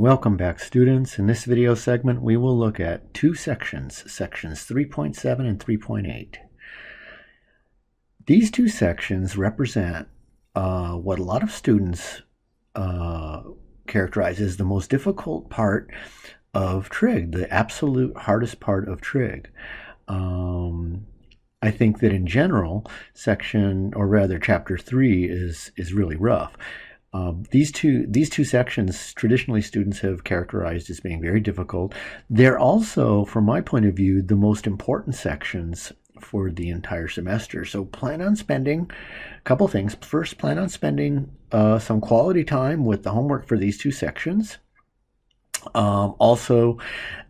Welcome back, students. In this video segment, we will look at two sections, sections 3.7 and 3.8. These two sections represent what a lot of students characterize as the most difficult part of Trig, the absolute hardest part of Trig. I think that in general, chapter 3 is really rough. These two sections, traditionally students have characterized as being very difficult. They're also, from my point of view, the most important sections for the entire semester. So plan on spending a couple things. First, plan on spending some quality time with the homework for these two sections. Also,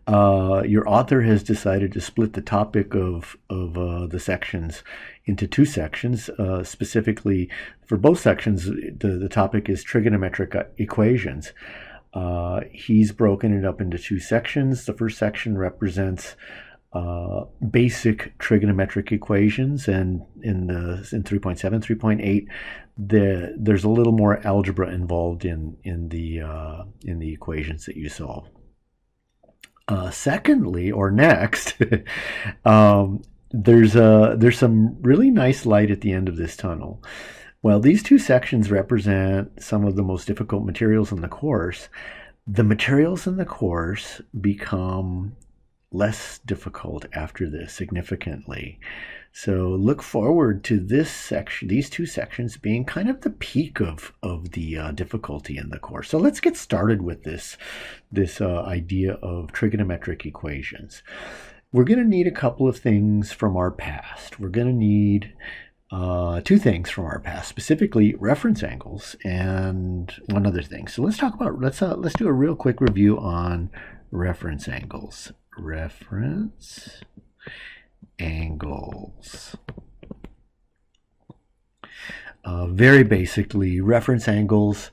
your author has decided to split the topic of the sections into two sections. Specifically, for both sections, the topic is trigonometric equations. He's broken it up into two sections. The first section represents basic trigonometric equations, and in 3.7, 3.8, there's a little more algebra involved in the equations that you solve. Secondly, or next, there's some really nice light at the end of this tunnel. Well, these two sections represent some of the most difficult materials in the course. The materials in the course become less difficult after this significantly. So look forward to this section, these two sections being kind of the peak of the difficulty in the course. So let's get started with this idea of trigonometric equations. We're going to need a couple of things from our past. We're going to need two things from our past, specifically reference angles and one other thing. So let's talk about, let's do a real quick review on reference angles. Reference angles. Very basically, reference angles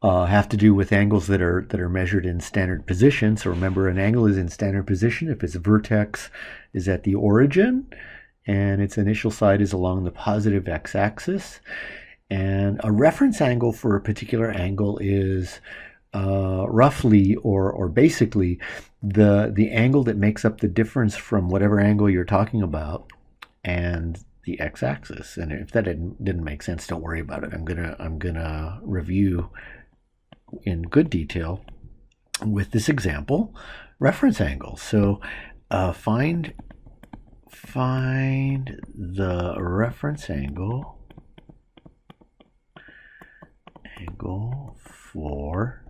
have to do with angles that are measured in standard position. So remember, an angle is in standard position if its vertex is at the origin and its initial side is along the positive x-axis. And a reference angle for a particular angle is roughly or basically the angle that makes up the difference from whatever angle you're talking about and the x-axis. And if that didn't make sense, don't worry about it. I'm gonna review in good detail with this example reference angle. So find the reference angle for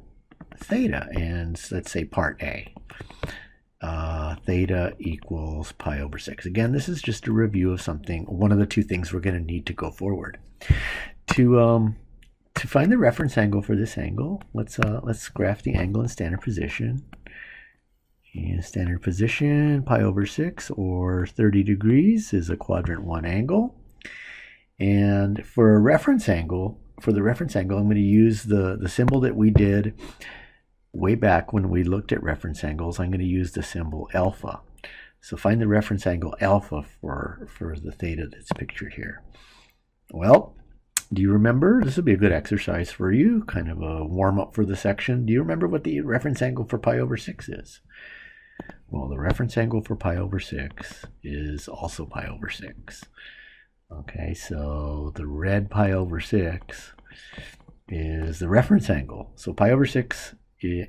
theta, and let's say part A. Theta equals pi over 6. Again, this is just a review of something, one of the two things we're going to need to go forward. To find the reference angle for this angle, let's graph the angle in standard position. In standard position, pi over 6 or 30 degrees is a quadrant 1 angle. And for a reference angle, I'm going to use the symbol that we did way back when we looked at reference angles. I'm going to use the symbol alpha. So find the reference angle alpha for the theta that's pictured here. Well, do you remember? This will be a good exercise for you, kind of a warm-up for the section. Do you remember what the reference angle for pi over 6 is? Well, the reference angle for pi over 6 is also pi over 6. Okay, so the red pi over 6 is the reference angle. So pi over 6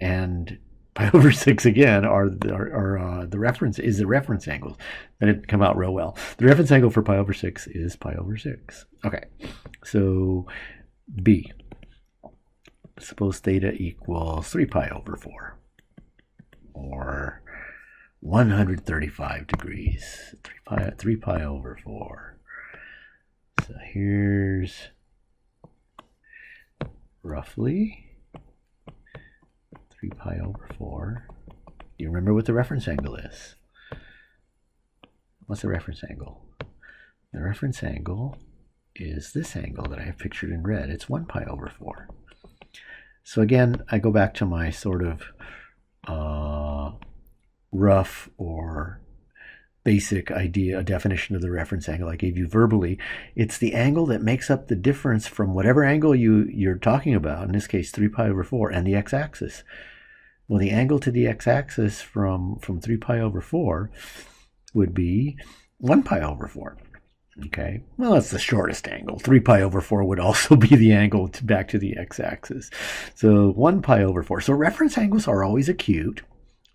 and pi over 6 again are the reference angles. That didn't come out real well. The reference angle for pi over 6 is pi over 6. Okay, so B. Suppose theta equals 3 pi over 4 or 135 degrees. 3 pi over 4. So here's roughly 3 pi over 4. Do you remember what the reference angle is? What's the reference angle? The reference angle is this angle that I have pictured in red. It's 1 pi over 4. So again, I go back to my sort of rough or basic idea, a definition of the reference angle I gave you verbally. It's the angle that makes up the difference from whatever angle you're talking about, in this case 3 pi over 4, and the x-axis. Well, the angle to the x-axis from 3 pi over 4 would be 1 pi over 4. Okay, well, that's the shortest angle. 3 pi over 4 would also be the angle back to the x-axis. So 1 pi over 4. So reference angles are always acute,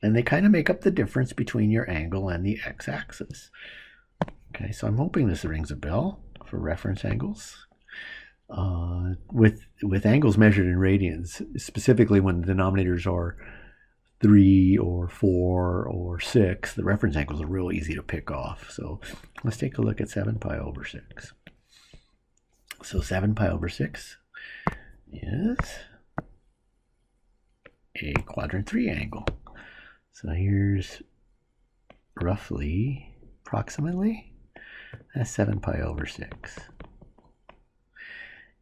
and they kind of make up the difference between your angle and the x-axis. Okay, so I'm hoping this rings a bell for reference angles. With angles measured in radians, specifically when the denominators are 3 or 4 or 6, the reference angles are real easy to pick off. So let's take a look at 7 pi over 6. So 7 pi over 6 is a quadrant 3 angle. So here's roughly, approximately, that's 7 pi over 6.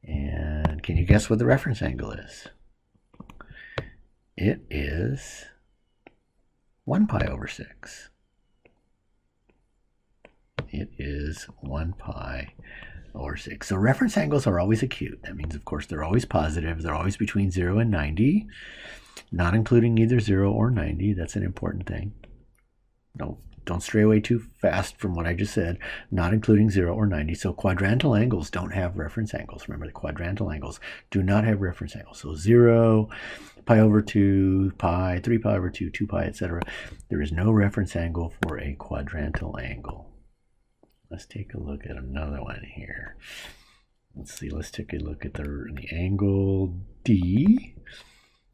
And can you guess what the reference angle is? It is 1 pi over 6. It is 1 pi over 6. So reference angles are always acute. That means, of course, they're always positive. They're always between 0 and 90, not including either 0 or 90. That's an important thing. No, don't stray away too fast from what I just said, not including 0 or 90. So quadrantal angles don't have reference angles. Remember, the quadrantal angles do not have reference angles. So 0, pi over 2, pi, 3 pi over 2, 2 pi, etc. There is no reference angle for a quadrantal angle. Let's take a look at another one here. Let's see, let's take a look at the angle D.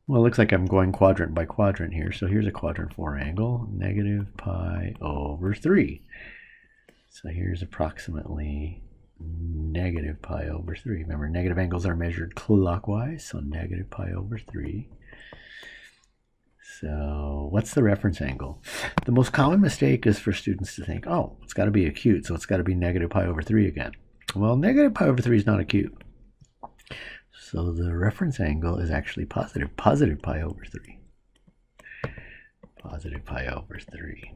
Well, it looks like I'm going quadrant by quadrant here. So here's a quadrant 4 angle, negative pi over 3. So here's approximately negative pi over 3. Remember, negative angles are measured clockwise, so negative pi over 3. So what's the reference angle? The most common mistake is for students to think, oh, it's got to be acute, so it's got to be negative pi over 3 again. Well, negative pi over 3 is not acute. So the reference angle is actually positive pi over 3. Positive pi over 3.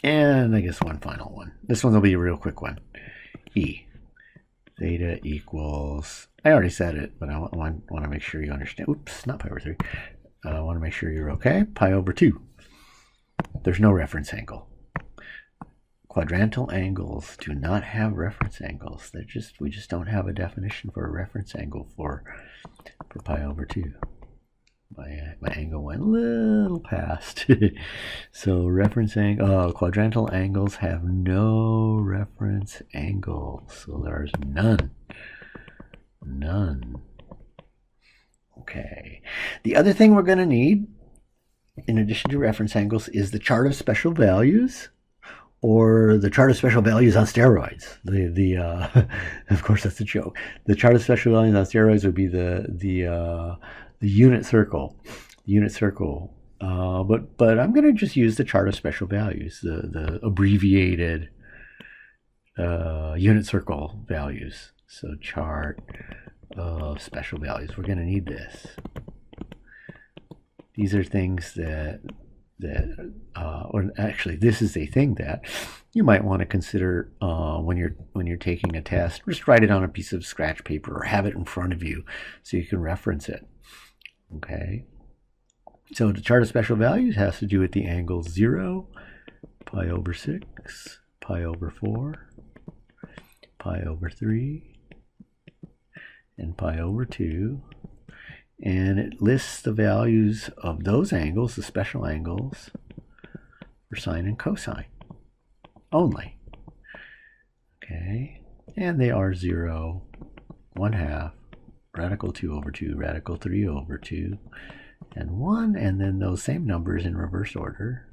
And I guess one final one. This one will be a real quick one. E. Theta equals, I already said it, but I want to make sure you understand. Oops, not pi over 3. I want to make sure you're okay. Pi over 2. There's no reference angle. Quadrantal angles do not have reference angles. We just don't have a definition for a reference angle for pi over 2. My angle went a little past. So reference angle, quadrantal angles have no reference angle. So there's none. None. Okay. The other thing we're going to need, in addition to reference angles, is the chart of special values, or the chart of special values on steroids. Of course, that's a joke. The chart of special values on steroids would be the unit circle. But I'm going to just use the chart of special values, the abbreviated unit circle values. So chart of special values. We're going to need this. These are things or actually, this is a thing that you might want to consider when you're taking a test. Just write it on a piece of scratch paper or have it in front of you so you can reference it. Okay. So the chart of special values has to do with the angles 0, pi over 6, pi over 4, pi over 3, and pi over 2. And it lists the values of those angles, the special angles, for sine and cosine only. Okay, and they are 0, 1/2, radical 2 over 2, radical 3 over 2, and 1, and then those same numbers in reverse order.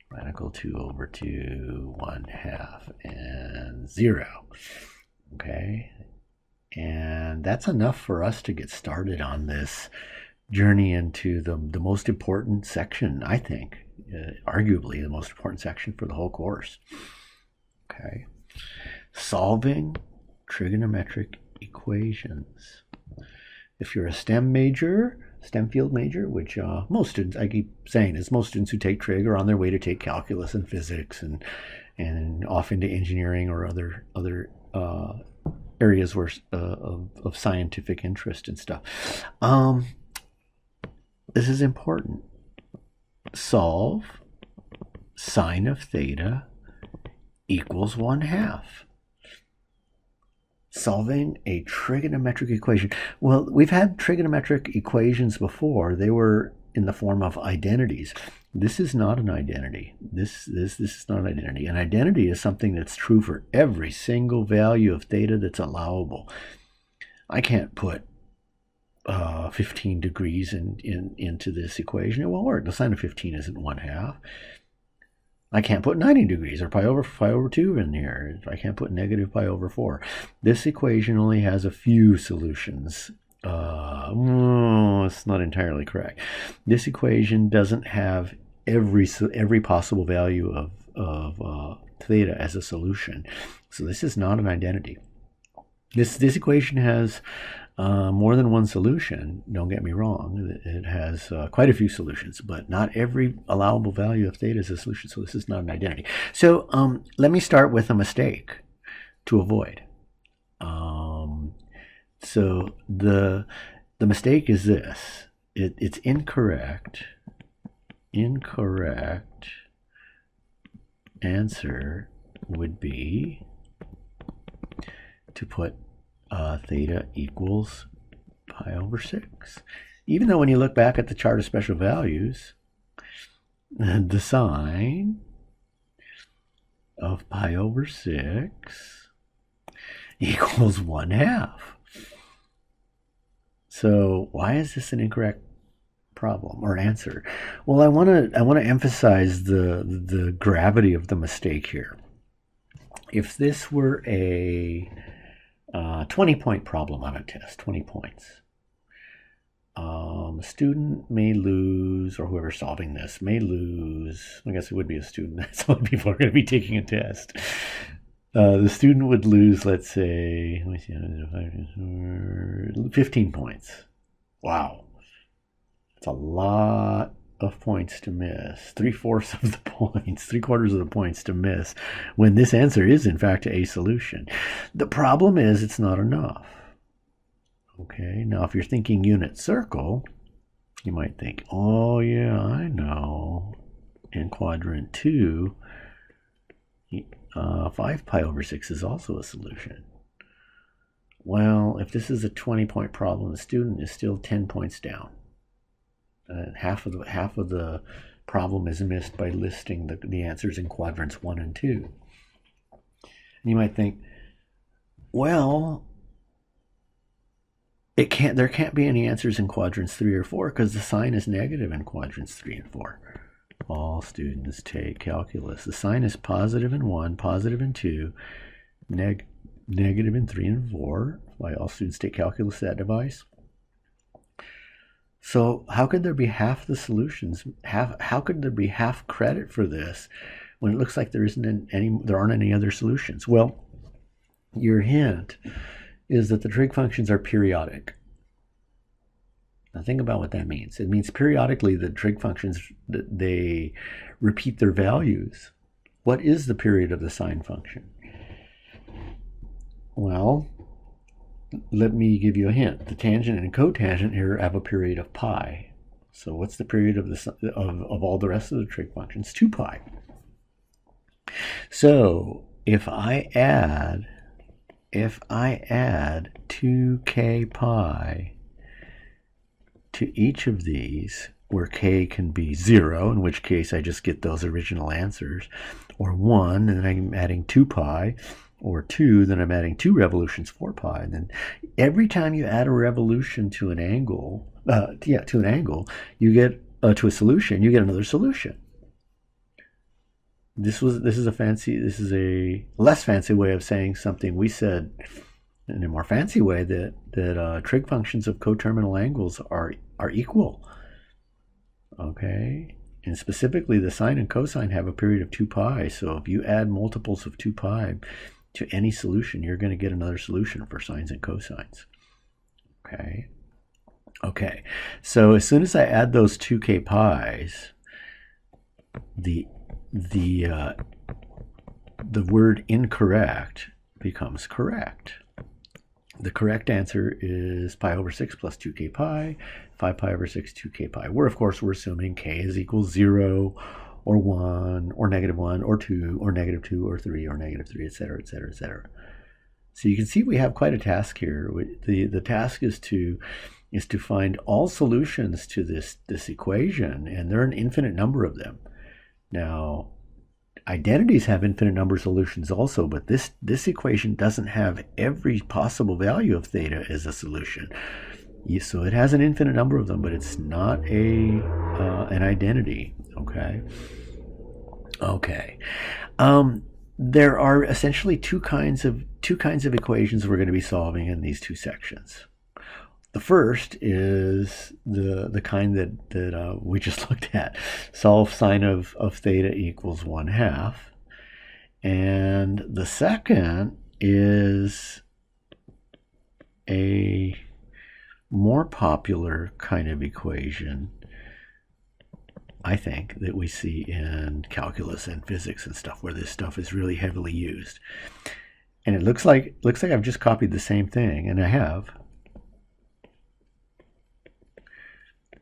Radical 2 over 2, 1/2, and 0. Okay. And that's enough for us to get started on this journey into the most important section, I think, arguably the most important section for the whole course. Okay, solving trigonometric equations. If you're a STEM major, STEM field major, which most students, I keep saying this, most students who take trig are on their way to take calculus and physics and off into engineering or other areas where of scientific interest and stuff. this is important. Solve sine of theta equals 1/2. Solving a trigonometric equation. Well, we've had trigonometric equations before. They were in the form of identities. This is not an identity. This is not an identity. An identity is something that's true for every single value of theta that's allowable. I can't put 15 degrees into this equation. It won't work. The sine of 15 isn't 1/2. I can't put 90 degrees or pi over 2 in here. I can't put negative pi over 4. This equation only has a few solutions. It's not entirely correct. This equation doesn't have every possible value of theta as a solution. So this is not an identity. This equation has more than one solution. Don't get me wrong. It has quite a few solutions, but not every allowable value of theta is a solution. So this is not an identity. So let me start with a mistake to avoid. So the mistake is this. It's incorrect. Incorrect answer would be to put theta equals pi over 6. Even though when you look back at the chart of special values, the sine of pi over 6 equals 1/2. So why is this an incorrect problem or answer? Well, I want to emphasize the gravity of the mistake here. If this were a 20-point problem on a test, 20 points, a student may lose, or whoever's solving this may lose. I guess it would be a student. That's what people are going to be taking a test. The student would lose, let's say, 15 points. Wow. That's a lot of points to miss. 3/4 of the points, 3/4 of the points to miss when this answer is in fact a solution. The problem is it's not enough. Okay, now if you're thinking unit circle, you might think, oh yeah, I know. In quadrant 2, 5 pi over 6 is also a solution. Well, if this is a 20-point problem, the student is still 10 points down. Half of the problem is missed by listing the answers in quadrants 1 and 2. And you might think, well, there can't be any answers in quadrants 3 or 4 because the sign is negative in quadrants 3 and 4. All students take calculus. The sign is positive in 1, positive in 2, negative in 3 and 4. Why all students take calculus, that device. So how could there be half the solutions? How could there be half credit for this when it looks like there aren't any other solutions? Well, your hint is that the trig functions are periodic. Now think about what that means. It means periodically the trig functions, they repeat their values. What is the period of the sine function? Well, let me give you a hint. The tangent and cotangent here have a period of pi. So what's the period of all the rest of the trig functions? 2 pi. So if I add 2k pi to each of these, where k can be 0, in which case I just get those original answers, or 1, and then I'm adding 2 pi, or 2, then I'm adding 2 revolutions, 4 pi. And then every time you add a revolution to an angle, you get to a solution, you get another solution. This is a less fancy way of saying something we said in a more fancy way, that trig functions of coterminal angles are equal. Okay, and specifically the sine and cosine have a period of 2 pi. So if you add multiples of 2 pi to any solution, you're going to get another solution for sines and cosines. Okay, so as soon as I add those 2k pi's, the word incorrect becomes correct. The correct answer is pi over 6 plus 2k pi, 5 pi over 6, 2k pi. Of course, we're assuming k is equals 0, or 1, or -1, or 2, or -2, or 3, or -3, etc., etc., etc. So you can see we have quite a task here. The task is to find all solutions to this equation, and there are an infinite number of them. Now, identities have infinite number of solutions also, but this equation doesn't have every possible value of theta as a solution. So it has an infinite number of them, but it's not an identity. Okay. Okay. There are essentially two kinds of equations we're going to be solving in these two sections. The first is the kind that we just looked at. Solve sine of theta equals 1/2. And the second is a more popular kind of equation, I think, that we see in calculus and physics and stuff, where this stuff is really heavily used. And it looks like I've just copied the same thing, and I have.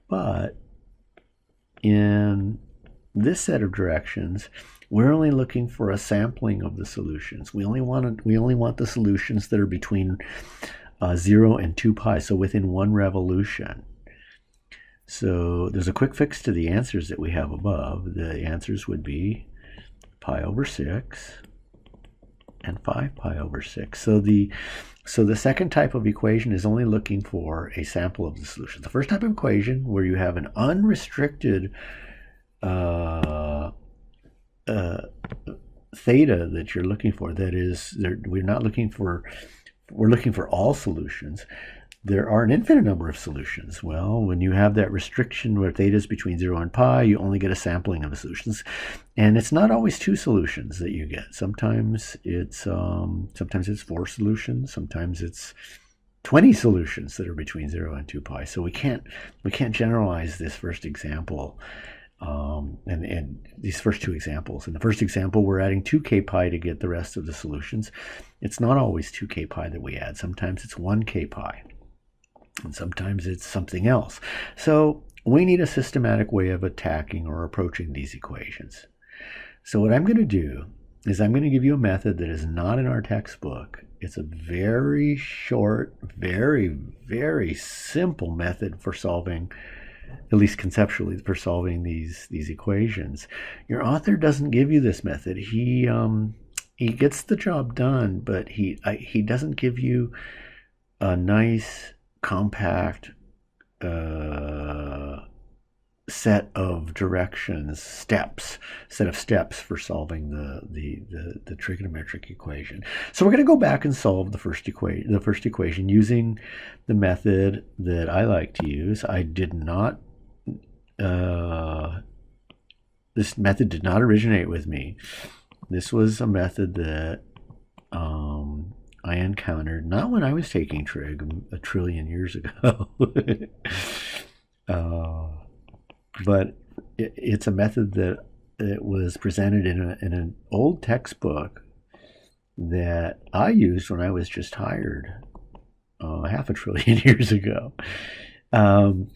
But in this set of directions, we're only looking for a sampling of the solutions. We only want the solutions that are between 0 and 2 pi, so within one revolution. So there's a quick fix to the answers that we have above. The answers would be pi over 6 and 5 pi over 6. So the second type of equation is only looking for a sample of the solution. The first type of equation, where you have an unrestricted theta that you're looking for, that is, we're looking for all solutions. There are an infinite number of solutions. Well, when you have that restriction where theta is between 0 and pi, you only get a sampling of the solutions. And it's not always 2 solutions that you get. Sometimes it's 4 solutions. Sometimes it's 20 solutions that are between 0 and 2 pi. So we can't generalize this first example and these first two examples. In the first example, we're adding 2k pi to get the rest of the solutions. It's not always 2k pi that we add. Sometimes it's 1k pi. And sometimes it's something else. So we need a systematic way of attacking or approaching these equations. So what I'm going to do is I'm going to give you a method that is not in our textbook. It's a very short, very, very simple method for solving, at least conceptually, for solving these equations. Your author doesn't give you this method. He gets the job done, but he doesn't give you a nice, compact set of directions, set of steps for solving the trigonometric equation. So we're going to go back and solve the first equation using the method that I like to use. This method did not originate with me. This was a method that I encountered not when I was taking trig a trillion years ago, but it's a method that it was presented in an old textbook that I used when I was just hired half a trillion years ago. The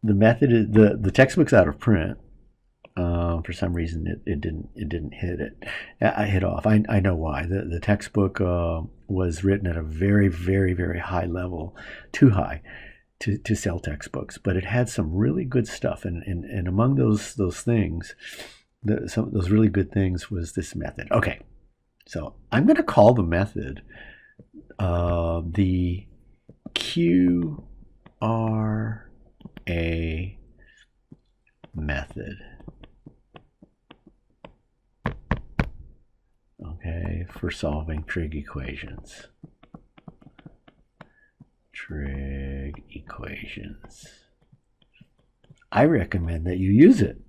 method is the textbook's out of print. For some reason, it didn't hit off. I know why. The textbook was written at a very, very, very high level, too high to sell textbooks, but it had some really good stuff, and among those things, those really good things was this method. Okay, so I'm going to call the method the QRA method. Okay, for solving trig equations. Trig equations. I recommend that you use it.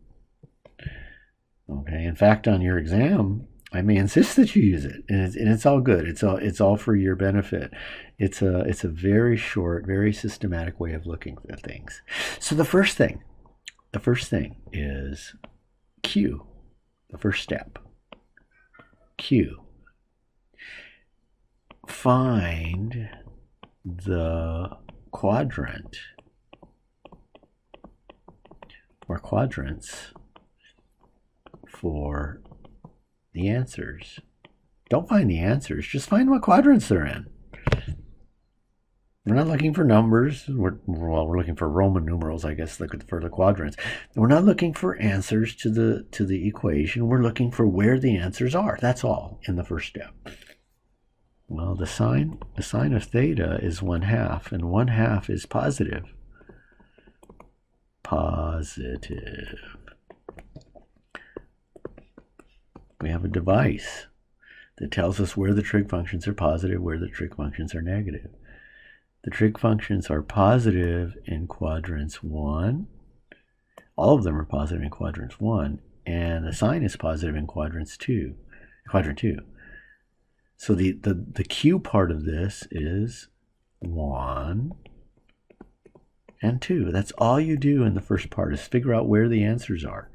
Okay, in fact, on your exam, I may insist that you use it, and it's all good. It's all for your benefit. It's a very short, very systematic way of looking at things. So the first thing is Q. The first step. Q. find the quadrant or quadrants for the answers. Don't find the answers, just find what quadrants they're in. We're not looking for numbers. We're looking for Roman numerals, I guess, for the quadrants. We're not looking for answers to the equation. We're looking for where the answers are. That's all in the first step. Well, the sine of theta is 1/2, and 1/2 is positive. Positive. We have a device that tells us where the trig functions are positive, where the trig functions are negative. The trig functions are positive in quadrants 1. All of them are positive in quadrants 1, and the sine is positive in quadrant 2. So the q part of this is 1 and 2. That's all you do in the first part, is figure out where the answers are.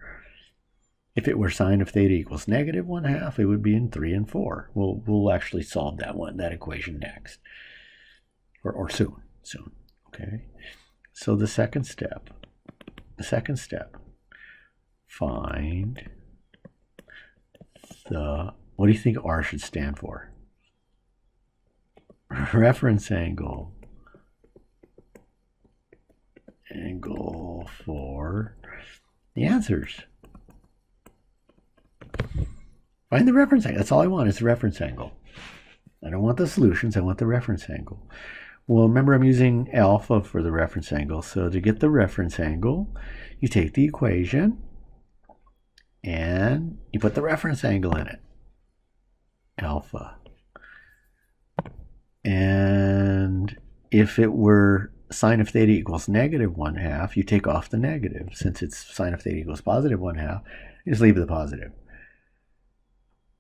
If it were sine of theta equals negative 1/2, it would be in 3 and 4. We'll actually solve that equation next. Or soon. Okay. So the second step, find what do you think R should stand for? Reference angle. Angle for the answers. Find the reference angle. That's all I want is the reference angle. I don't want the solutions, I want the reference angle. Well, remember, I'm using alpha for the reference angle. So to get the reference angle, you take the equation and you put the reference angle in it. Alpha. And if it were sine of theta equals negative 1/2, you take off the negative. Since it's sine of theta equals positive 1/2, you just leave the positive.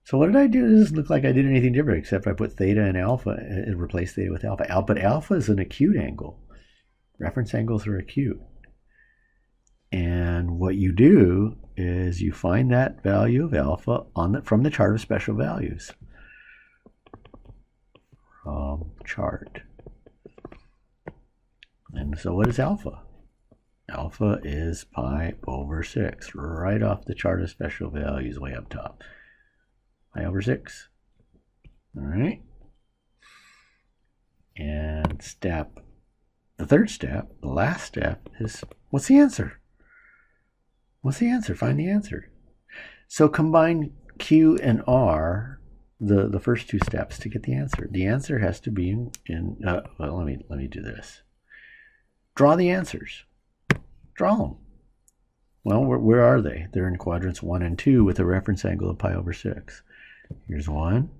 So what did I do? It doesn't look like I did anything different, except I put theta and alpha and replaced theta with alpha. But alpha is an acute angle. Reference angles are acute. And what you do is you find that value of alpha from the chart of special values. From chart. And so what is alpha? Alpha is pi/6, right off the chart of special values way up top. Pi/6. All right. And the third step, the last step, is what's the answer? What's the answer? Find the answer. So combine Q and R, the first two steps, to get the answer. The answer has to be well, let me do this. Draw the answers. Draw them. Well, where are they? They're in quadrants 1 and 2 with a reference angle of pi/6. Here's 1,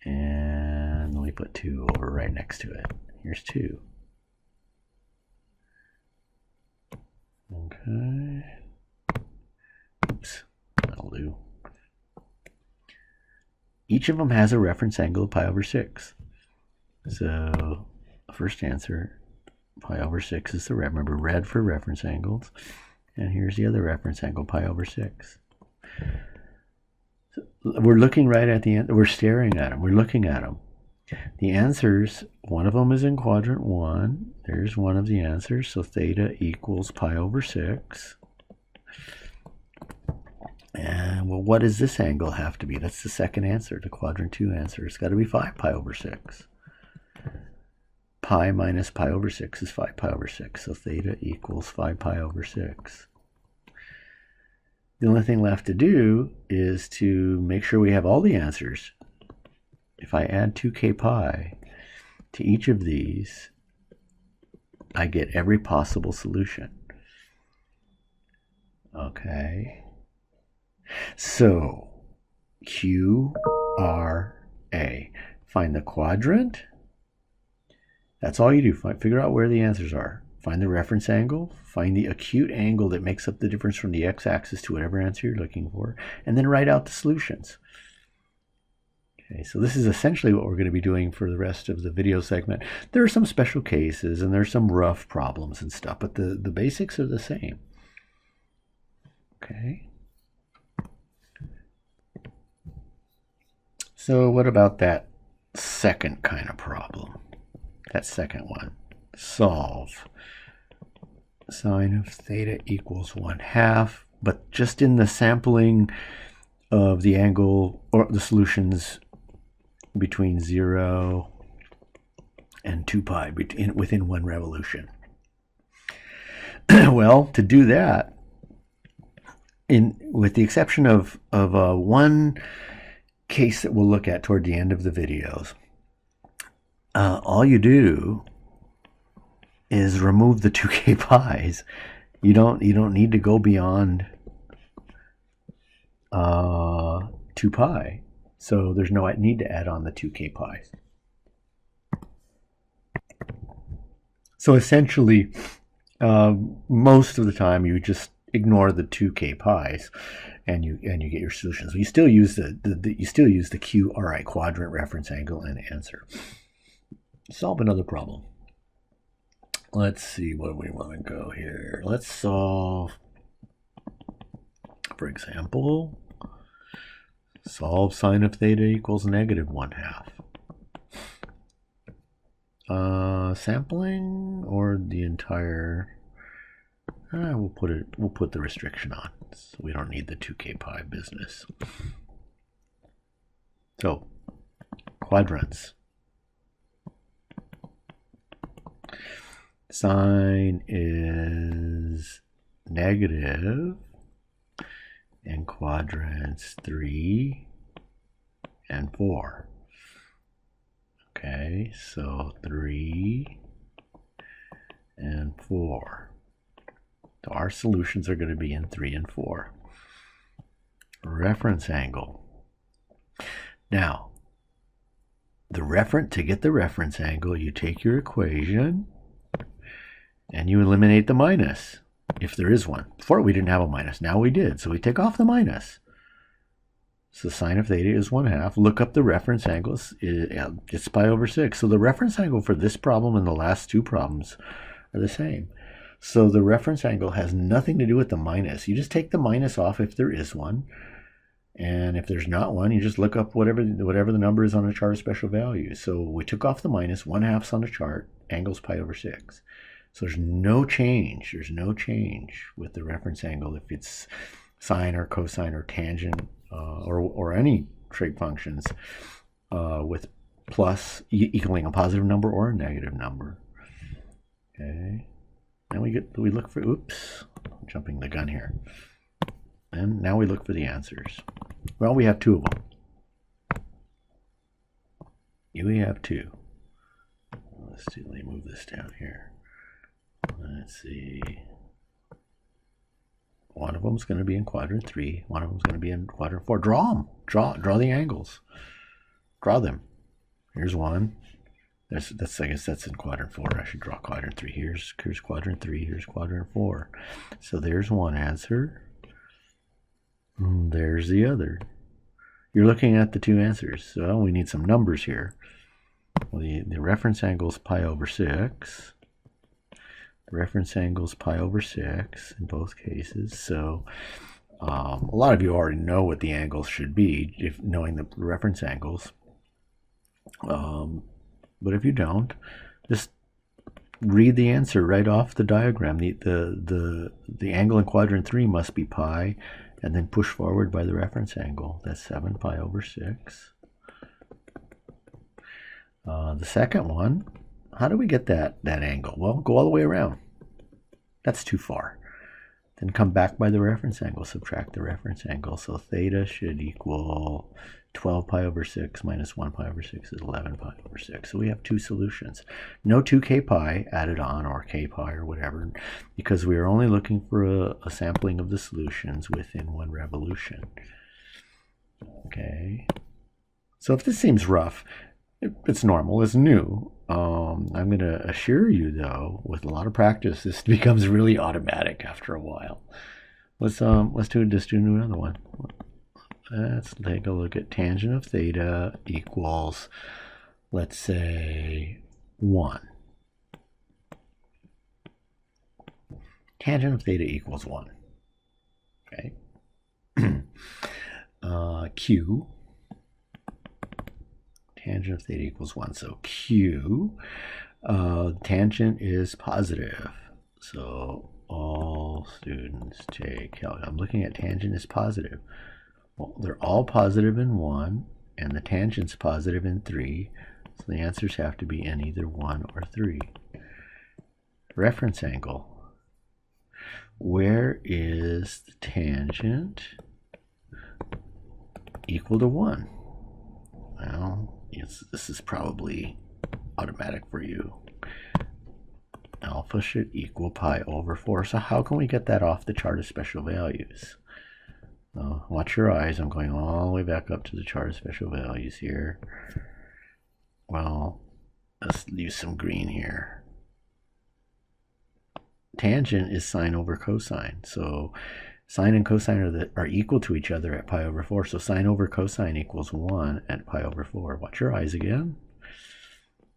and let me put 2 over right next to it. Here's 2. Okay. Oops, that'll do. Each of them has a reference angle of pi/6. So the first answer, pi/6 is remember, red for reference angles. And here's the other reference angle, pi/6. We're looking right at the end. We're staring at them. We're looking at them. The answers, one of them is in quadrant 1. There's one of the answers. So theta equals pi/6. And well, what does this angle have to be? That's the second answer, the quadrant 2 answer. It's got to be 5 pi/6. Pi minus pi/6 is 5 pi/6. So theta equals 5 pi/6. The only thing left to do is to make sure we have all the answers. If I add 2k pi to each of these, I get every possible solution. Okay. So, Q, R, A. Find the quadrant. That's all you do. Figure out where the answers are. Find the reference angle, find the acute angle that makes up the difference from the x-axis to whatever answer you're looking for, and then write out the solutions. Okay, so this is essentially what we're going to be doing for the rest of the video segment. There are some special cases, and there's some rough problems and stuff, but the basics are the same. Okay. So what about that second kind of problem. That second one. Solve sine of theta equals 1/2, but just in the sampling of the angle or the solutions between 0 and 2 pi within one revolution. Well, to do that, with the exception of one case that we'll look at toward the end of the videos, all you do is remove the 2k pi's. You don't need to go beyond 2 pi. So there's no need to add on the 2k pi's. So essentially, most of the time you just ignore the 2k pi's, and you get your solutions. You still use the QRI quadrant reference angle and answer. Solve another problem. Let's see what we want to go here. Let's solve, for example, solve sine of theta equals -1/2. Sampling or the entire? We'll put the restriction on, so we don't need the 2k pi business. So quadrants. Sine is negative in quadrants 3 and 4. Okay, so 3 and 4. So our solutions are going to be in 3 and 4. Reference angle. Now, to get the reference angle, you take your equation and you eliminate the minus, if there is one. Before we didn't have a minus, now we did, so we take off the minus. So sine of theta is 1/2. Look up the reference angles. It's pi over 6. So the reference angle for this problem and the last two problems are the same. So the reference angle has nothing to do with the minus. You just take the minus off if there is one. And if there's not one, you just look up whatever the number is on a chart of special values. So we took off the minus, 1/2's on the chart, angle's pi over 6. So there's no change. There's no change with the reference angle if it's sine or cosine or tangent or any trig functions with plus equaling a positive number or a negative number. Okay. Now we look for, oops, I'm jumping the gun here. And now we look for the answers. Well, we have two of them. We have two. Let's see, let me move this down here. Let's see. One of them is going to be in quadrant 3. One of them is going to be in quadrant 4. Draw them. Draw the angles. Draw them. Here's one. I guess that's in quadrant 4. I should draw quadrant 3. Here's quadrant 3. Here's quadrant 4. So there's one answer. There's the other. You're looking at the two answers. So we need some numbers here. Well, the reference angle is pi over 6. Reference angles pi over 6 in both cases. So a lot of you already know what the angles should be, if knowing the reference angles. But if you don't, just read the answer right off the diagram. The angle in quadrant 3 must be pi, and then push forward by the reference angle. That's 7 pi over 6. The second one, how do we get that angle? Well, go all the way around. That's too far. Then come back by the reference angle, subtract the reference angle. So theta should equal 12 pi over 6 minus 1 pi over 6 is 11 pi over 6. So we have two solutions. No 2k pi added on, or k pi or whatever, because we are only looking for a sampling of the solutions within one revolution. Okay. So if this seems rough, it's normal, it's new. I'm going to assure you, though, with a lot of practice, this becomes really automatic after a while. Let's do another one. Let's take a look at tangent of theta equals, let's say, 1. Tangent of theta equals 1. Okay. Q. tangent of theta equals 1. So Q, tangent is positive. So all students take calculus. I'm looking at tangent is positive. Well, they're all positive in 1, and the tangent's positive in 3. So the answers have to be in either 1 or 3. Reference angle. Where is the tangent equal to 1? Well, this is probably automatic for you. Alpha should equal pi over 4. So how can we get that off the chart of special values? Watch your eyes. I'm going all the way back up to the chart of special values here. Well, let's use some green here. Tangent is sine over cosine. So sine and cosine are equal to each other at pi over 4. So sine over cosine equals 1 at pi over 4. Watch your eyes again.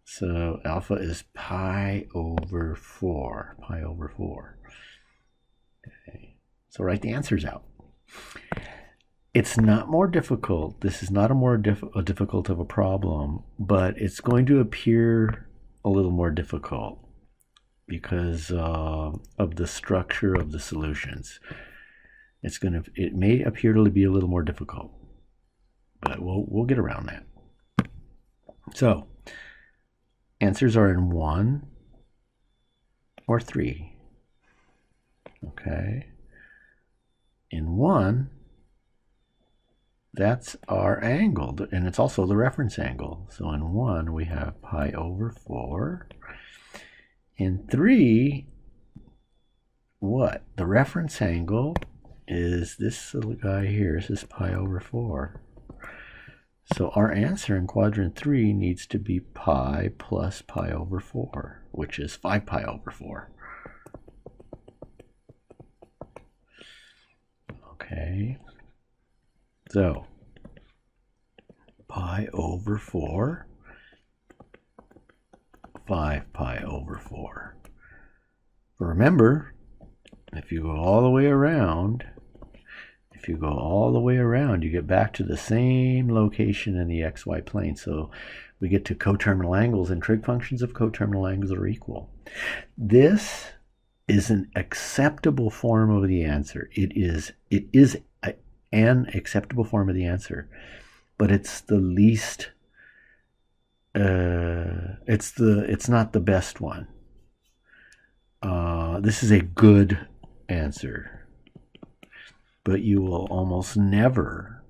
So alpha is pi over 4. Pi over 4. Okay. So write the answers out. It's not more difficult. This is not a more difficult of a problem, but it's going to appear a little more difficult because of the structure of the solutions. It may appear to be a little more difficult, but we'll get around that. So answers are in 1 or 3. Okay. In 1, that's our angle, and it's also the reference angle. So in 1, we have pi over 4. In 3, what? The reference angle is this little guy here. This is pi over 4. So our answer in quadrant 3 needs to be pi plus pi over 4, which is 5 pi over 4. Okay. So pi over 4, 5 pi over 4. But remember, if you go all the way around, you get back to the same location in the xy plane. So we get to coterminal angles, and trig functions of coterminal angles are equal. This is an acceptable form of the answer. It is an acceptable form of the answer, but it's the least. It's not the best one. This is a good answer, but you will almost never,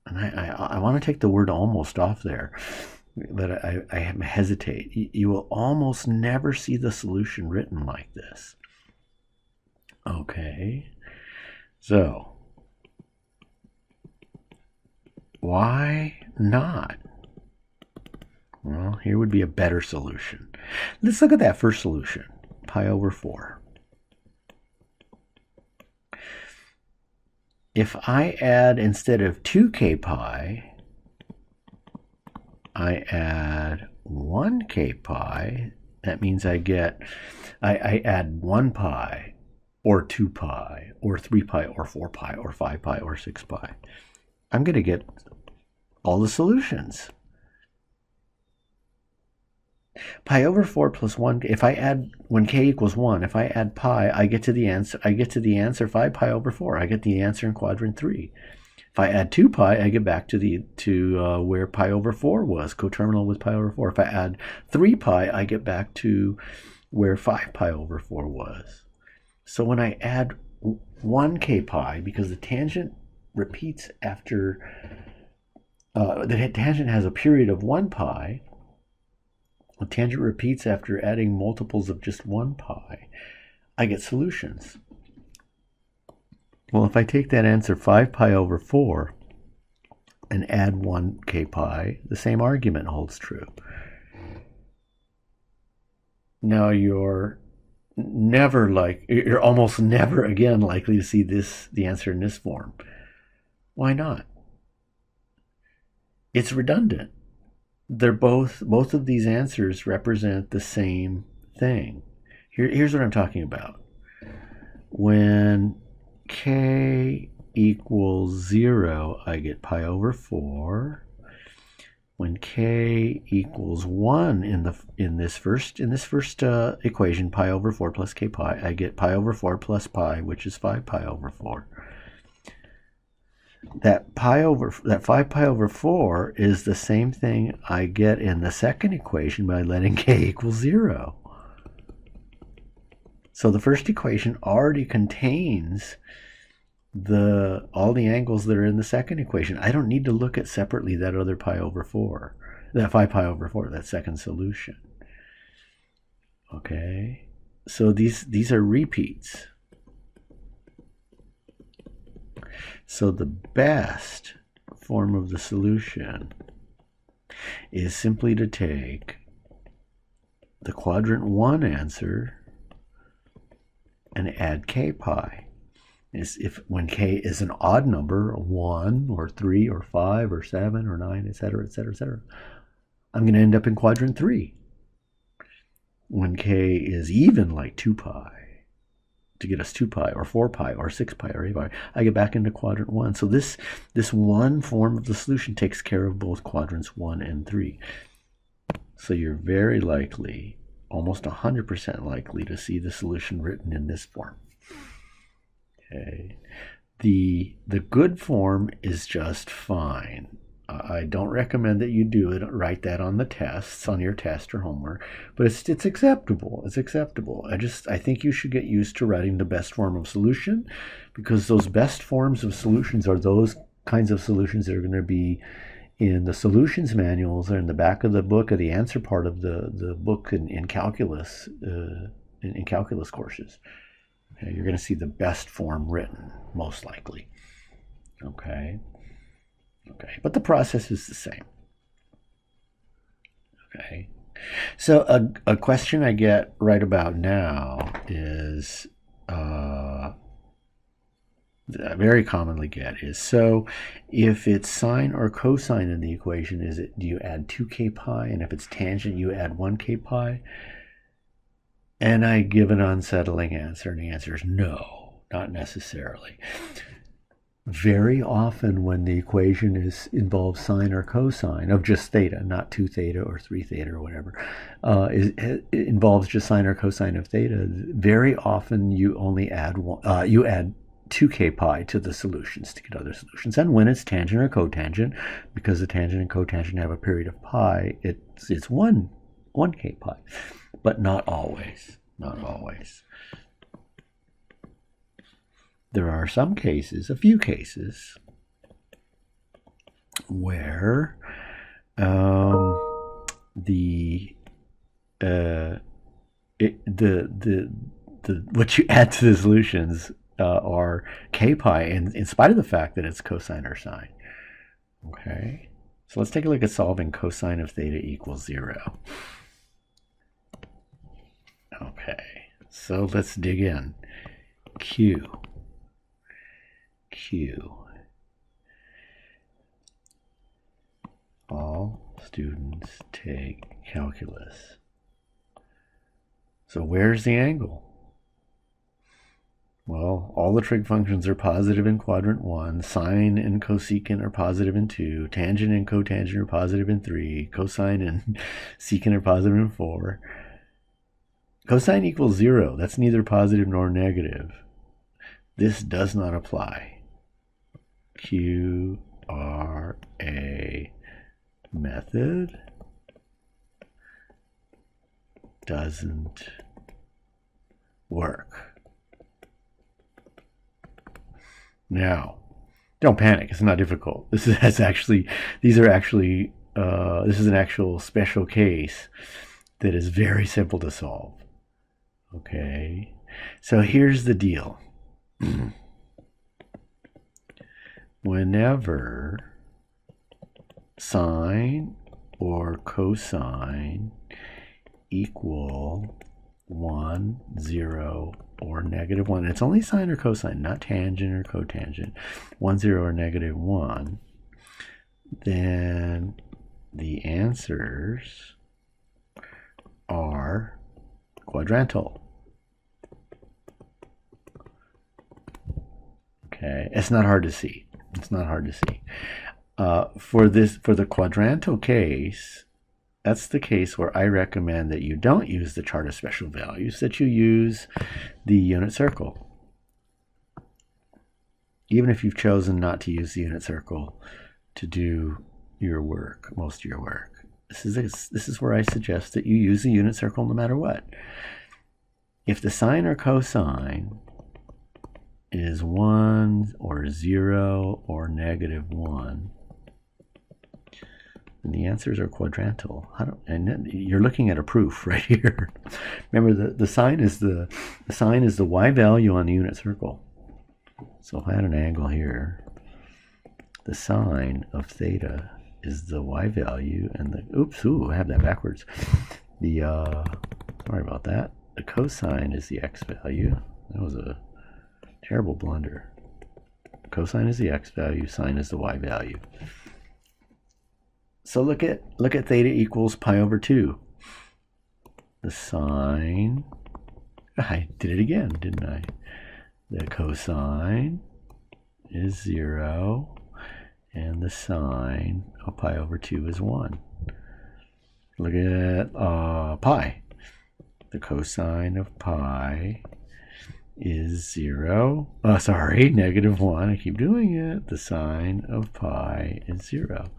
and I want to take the word almost off there, but I hesitate. You will almost never see the solution written like this. Okay, so why not? Well, here would be a better solution. Let's look at that first solution, pi over 4. If I add, instead of 2k pi, I add 1k pi, that means I add 1 pi, or 2 pi, or 3 pi, or 4 pi, or 5 pi, or 6 pi. I'm going to get all the solutions. Pi over 4 plus 1, if I add, when k equals 1, if I add pi, I get to the answer 5 pi over 4. I get the answer in quadrant 3. If I add 2 pi, I get back to where pi over 4 was, coterminal with pi over 4. If I add 3 pi, I get back to where 5 pi over 4 was. So when I add 1k pi, because the tangent repeats after, the tangent has a period of 1 pi, the tangent repeats after adding multiples of just 1 pi, I get solutions. Well, if I take that answer 5 pi over 4 and add 1k pi, the same argument holds true. Now you're almost never again likely to see the answer in this form. Why not? It's redundant. They're both of these answers represent the same thing. Here's what I'm talking about. When k equals 0, I get pi over 4. when k equals 1 in this first equation, pi over 4 plus k pi, I get pi over 4 plus pi, which is 5 pi over 4. That 5 pi over 4 is the same thing I get in the second equation by letting k equal 0. So the first equation already contains all the angles that are in the second equation. I don't need to look at separately that other pi over 4, that 5 pi over 4, that second solution. Okay, so these are repeats. So the best form of the solution is simply to take the quadrant 1 answer and add k pi. When k is an odd number, 1 or 3 or 5 or 7 or 9, etc., etc., etc., I'm going to end up in quadrant 3. When k is even, like 2 pi, to get us 2 pi or 4 pi or 6 pi or 8 pi, I get back into quadrant 1. So this one form of the solution takes care of both quadrants 1 and 3. So you're very likely, almost 100% likely, to see the solution written in this form. Okay. The good form is just fine. I don't recommend that you do it, write that on the tests, on your test or homework, but it's acceptable. It's acceptable. I think you should get used to writing the best form of solution, because those best forms of solutions are those kinds of solutions that are going to be in the solutions manuals or in the back of the book or the answer part of the book in calculus courses. Okay, you're going to see the best form written, most likely. Okay. Okay, but the process is the same. Okay, so a question I get right about now is, very commonly get is, so if it's sine or cosine in the equation, do you add 2k pi, and if it's tangent, you add 1k pi? And I give an unsettling answer, and the answer is no, not necessarily. Very often when the equation involves sine or cosine of just theta, not 2 theta or 3 theta or whatever, it involves just sine or cosine of theta, very often you only add 2k pi to the solutions to get other solutions. And when it's tangent or cotangent, because the tangent and cotangent have a period of pi, it's 1k pi, but not always. Not always. There are some cases, a few cases, where what you add to the solutions are k pi, in spite of the fact that it's cosine or sine. Okay, so let's take a look at solving cosine of theta equals 0. Okay, so let's dig in. Q. All students take calculus. So where's the angle? Well, all the trig functions are positive in quadrant 1. Sine and cosecant are positive in 2. Tangent and cotangent are positive in 3. Cosine and secant are positive in 4. Cosine equals 0. That's neither positive nor negative. This does not apply. QRA method doesn't work. Now, don't panic. It's not difficult. This is an actual special case that is very simple to solve. Okay, so here's the deal. Whenever sine or cosine equal 1, 0, or negative 1, it's only sine or cosine, not tangent or cotangent, 1, 0, or negative 1, then the answers are quadrantal. Okay, it's not hard to see. It's not hard to see. For the quadrantal case, that's the case where I recommend that you don't use the chart of special values, that you use the unit circle. Even if you've chosen not to use the unit circle to do your work, most of your work. This is where I suggest that you use the unit circle no matter what. If the sine or cosine is 1 or 0 or -1, and the answers are quadrantal. And you're looking at a proof right here. Remember, the sine is the y value on the unit circle. So if I had an angle here, the sine of theta is the y value, and I have that backwards. Sorry about that. The cosine is the x value. That was a terrible blunder. Cosine is the x value, sine is the y value. So look at theta equals pi over 2. The sine, I did it again, didn't I? The cosine is 0, and the sine of pi over 2 is 1. Look at pi. The cosine of pi is 0. -1. I keep doing it. The sine of pi is 0.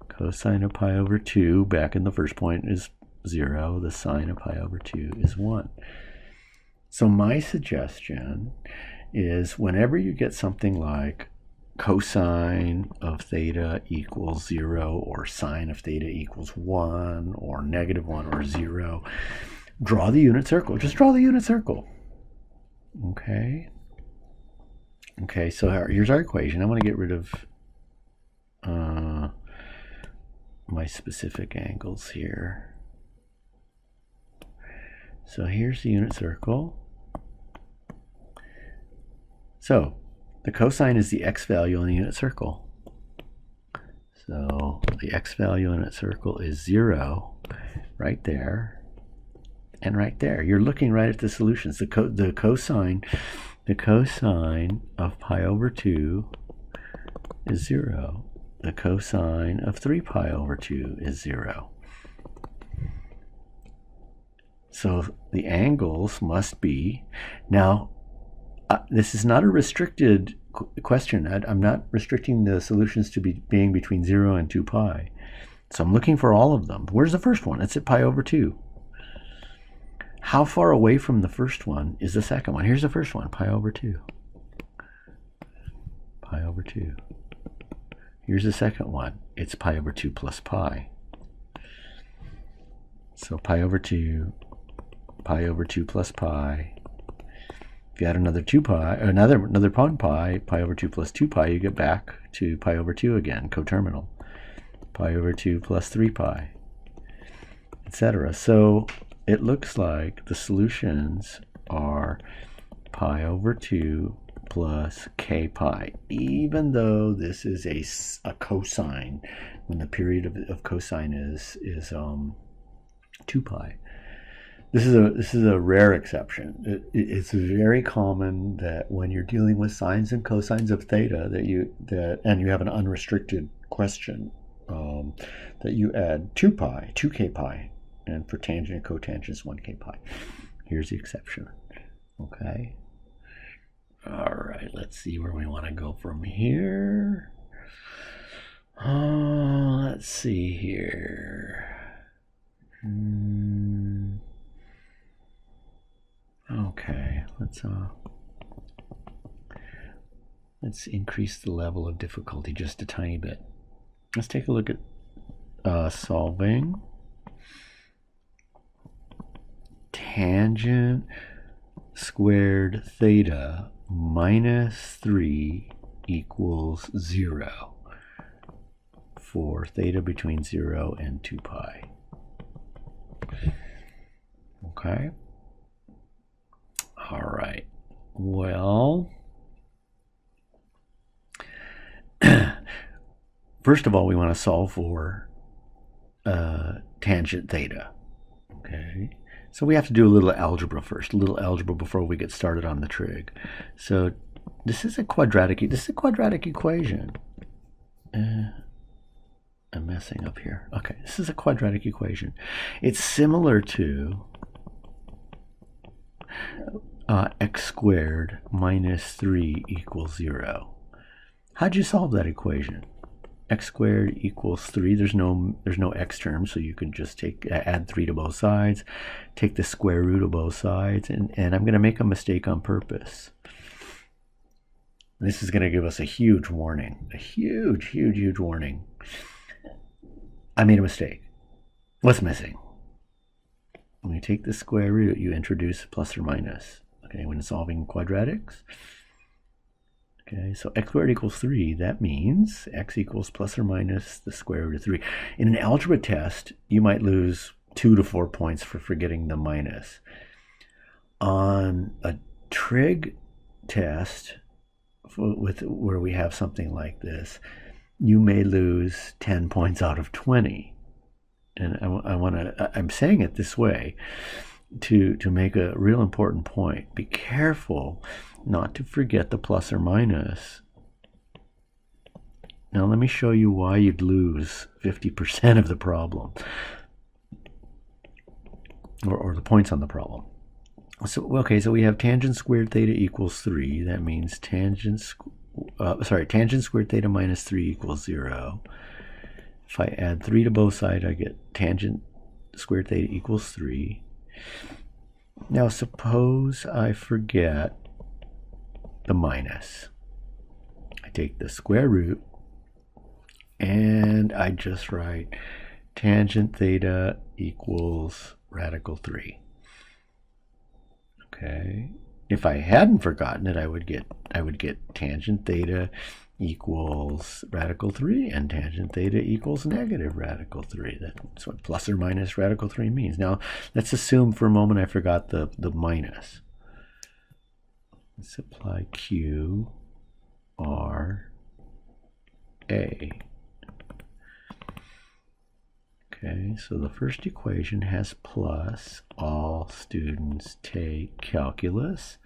Cosine of pi over 2, back in the first point, is 0. The sine of pi over 2 is 1. So my suggestion is whenever you get something like cosine of theta equals 0, or sine of theta equals 1, or -1 or 0, draw the unit circle. Just draw the unit circle. Okay? Okay, so here's our equation. I want to get rid of my specific angles here. So here's the unit circle. So the cosine is the x value on the unit circle. So the x value on its circle is 0 right there and right there. You're looking right at the solutions. The cosine of pi over 2 is 0. The cosine of 3 pi over 2 is 0. So the angles must be, now this is not a restricted question. I'm not restricting the solutions to being between 0 and 2 pi. So I'm looking for all of them. Where's the first one? It's at pi over 2. How far away from the first one is the second one? Here's the first one, pi over 2. Pi over 2. Here's the second one. It's pi over 2 plus pi. So pi over 2 plus pi. If you add another 2 pi, or another 1 pi, pi over 2 plus 2 pi, you get back to pi over 2 again, coterminal. Pi over 2 plus 3 pi, etc. So it looks like the solutions are pi over 2 plus k pi, even though this is a cosine, when the period of cosine is 2 pi. This is a rare exception. It's very common that when you're dealing with sines and cosines of theta and you have an unrestricted question, that you add 2 pi, 2k pi, and for tangent and cotangent is 1k pi. Here's the exception. Okay. All right. Let's see where we want to go from here. Let's see here. Okay, let's increase the level of difficulty just a tiny bit. Let's take a look at solving tangent squared theta minus 3 equals 0 for theta between 0 and 2 pi. Okay. All right. Well, first of all, we want to solve for tangent theta. Okay. So we have to do a little algebra first, a little algebra before we get started on the trig. So this is a quadratic equation. I'm messing up here. Okay, this is a quadratic equation. It's similar to x squared minus 3 equals 0. How'd you solve that equation? X squared equals 3. There's no x term, so you can just add 3 to both sides, take the square root of both sides, and I'm going to make a mistake on purpose. This is going to give us a huge warning, a huge warning. I made a mistake. What's missing? When you take the square root, you introduce plus or minus. Okay, when solving quadratics. Okay, so x squared equals 3. That means x equals plus or minus the square root of 3. In an algebra test, you might lose 2 to 4 points for forgetting the minus. On a trig test, where we have something like this, you may lose 10 points out of 20. And I'm saying it this way to make a real important point. Be careful not to forget the plus or minus. Now let me show you why you'd lose 50% of the problem, or the points on the problem. So okay, so we have tangent squared theta equals 3. That means tangent squared theta minus 3 equals 0. If I add 3 to both sides, I get tangent squared theta equals 3. Now suppose I forget the minus. I take the square root and I just write tangent theta equals radical 3. Okay. If I hadn't forgotten it, I would get tangent theta equals radical 3 and tangent theta equals negative radical 3. That's what plus or minus radical 3 means. Now let's assume for a moment I forgot the minus. Let's apply Q R A. Okay, so the first equation has plus. All students take calculus.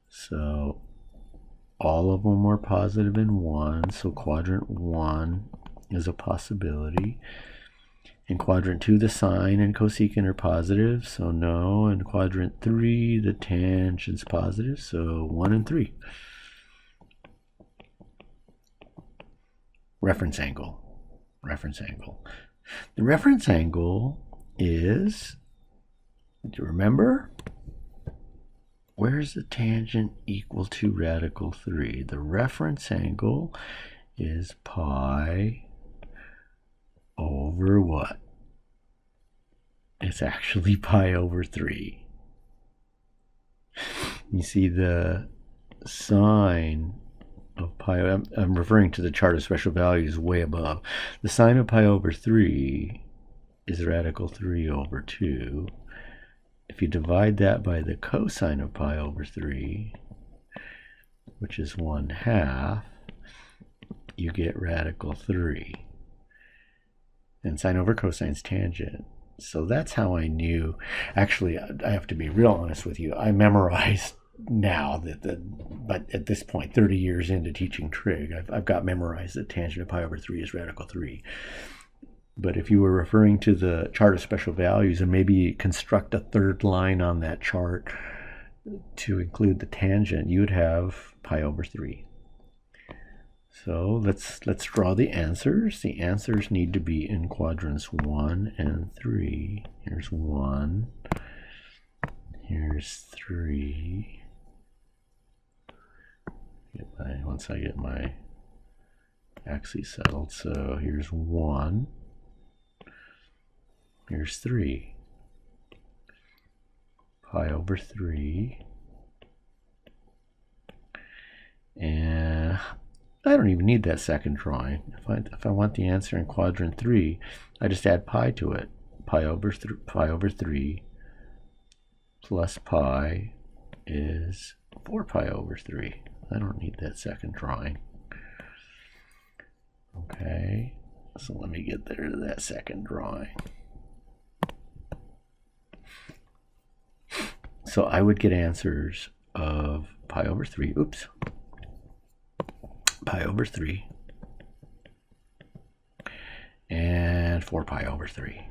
So all of them were positive in 1, so quadrant 1 is a possibility. In quadrant 2, the sine and cosecant are positive, so no. In quadrant 3, the tangent's positive, so 1 and 3. Reference angle. Reference angle. The reference angle is, do you remember? Where's the tangent equal to radical 3? The reference angle is pi over what? It's actually pi over 3. You see the sine of pi, I'm referring to the chart of special values way above. The sine of pi over 3 is radical 3 over 2. If you divide that by the cosine of pi over 3, which is 1/2, you get radical 3. And sine over cosine is tangent. So that's how I knew. Actually, I have to be real honest with you. I memorized now but at this point, 30 years into teaching trig, I've got memorized that tangent of pi over 3 is radical 3. But if you were referring to the chart of special values and maybe construct a third line on that chart to include the tangent, you would have pi over 3. So let's draw the answers. The answers need to be in quadrants 1 and 3. Here's 1. Here's 3. Once I get my axes settled, so here's 1. Here's 3. Pi over 3. And I don't even need that second drawing. If I want the answer in quadrant 3, I just add pi to it. Pi over 3 plus pi is 4 pi over 3. I don't need that second drawing. Okay, so let me get there to that second drawing. So I would get answers of pi over 3, pi over 3 and 4 pi over 3.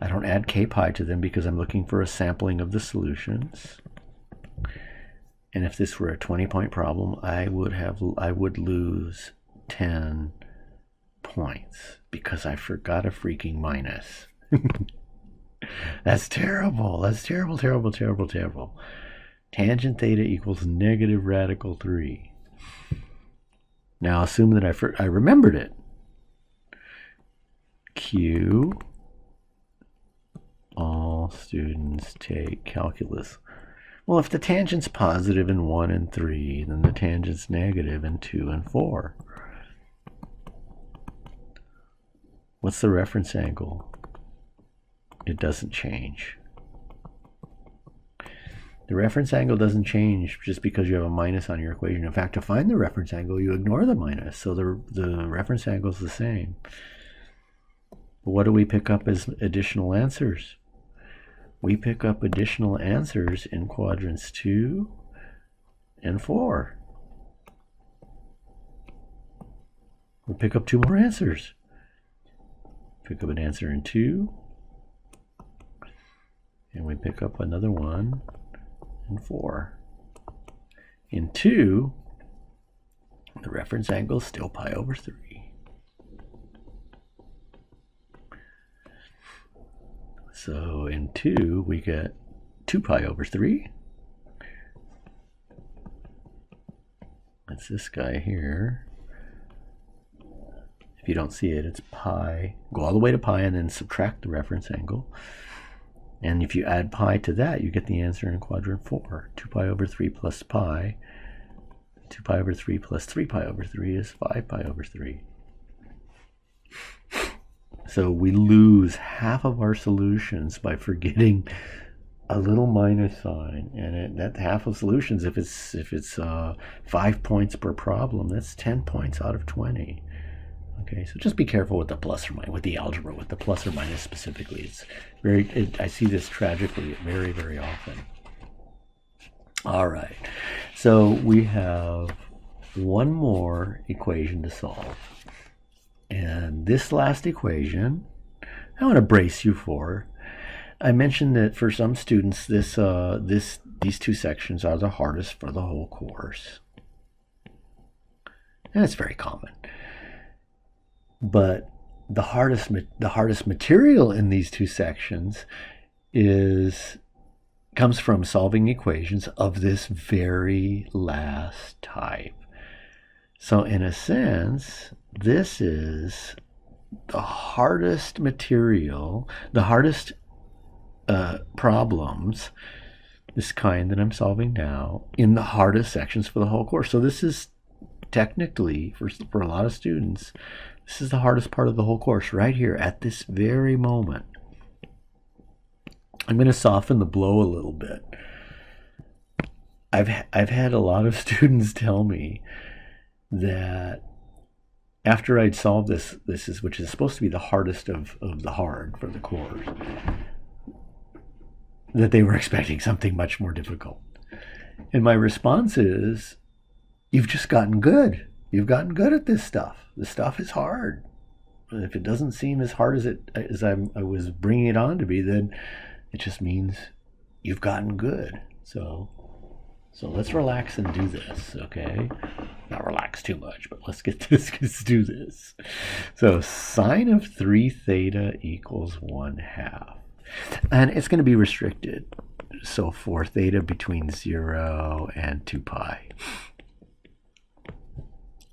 I don't add k pi to them because I'm looking for a sampling of the solutions. And if this were a 20-point problem, I would lose 10 points because I forgot a freaking minus. That's terrible. That's terrible, terrible, terrible, terrible. Tangent theta equals negative radical 3. Now assume that I remembered it. Q, all students take calculus. Well, if the tangent's positive in 1 and 3, then the tangent's negative in 2 and 4. What's the reference angle? It doesn't change. The reference angle doesn't change just because you have a minus on your equation. In fact, to find the reference angle, you ignore the minus, so the reference angle is the same. But what do we pick up as additional answers? We pick up additional answers in quadrants 2 and 4. We pick up 2 more answers. Pick up an answer in 2, and we pick up another one in 4. In 2, the reference angle is still pi over 3. So in 2, we get 2 pi over 3. That's this guy here. If you don't see it, it's pi. Go all the way to pi and then subtract the reference angle. And if you add pi to that, you get the answer in quadrant 4. 2 pi over 3 plus pi. 2 pi over 3 plus 3 pi over 3 is 5 pi over 3. So we lose half of our solutions by forgetting a little minus sign, and that half of solutions, if it's 5 points per problem, that's 10 points out of 20. Okay, so just be careful with the plus or minus, with the algebra, with the plus or minus specifically. It's I see this tragically very, very often. All right, so we have one more equation to solve. And this last equation, I want to brace you for. I mentioned that for some students, these 2 sections are the hardest for the whole course. And it's very common. But the hardest material in these 2 sections comes from solving equations of this very last type. So in a sense, this is the hardest material, the hardest problems, this kind that I'm solving now, in the hardest sections for the whole course. So this is technically, for a lot of students, this is the hardest part of the whole course right here at this very moment. I'm going to soften the blow a little bit. I've had a lot of students tell me that after I'd solved this which is supposed to be the hardest of the hard for the course, that they were expecting something much more difficult. And my response is, you've just gotten good. You've gotten good at this stuff. This stuff is hard. And if it doesn't seem as hard as I was bringing it on to be, then it just means you've gotten good. So let's relax and do this, okay? Not relax too much, but let's do this. So sine of 3 theta equals 1/2. And it's going to be restricted. So for theta between 0 and 2 pi.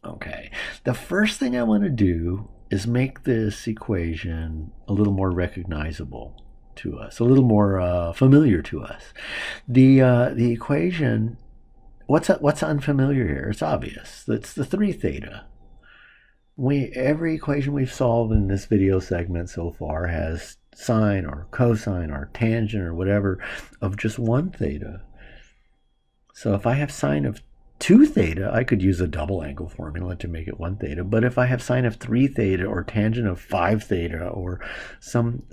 Okay, the first thing I want to do is make this equation a little more recognizable to us, a little more familiar to us. The equation, what's unfamiliar here? It's obvious. It's the 3 theta. Every equation we've solved in this video segment so far has sine or cosine or tangent or whatever of just 1 theta. So if I have sine of 2 theta, I could use a double angle formula to make it 1 theta. But if I have sine of 3 theta or tangent of 5 theta or some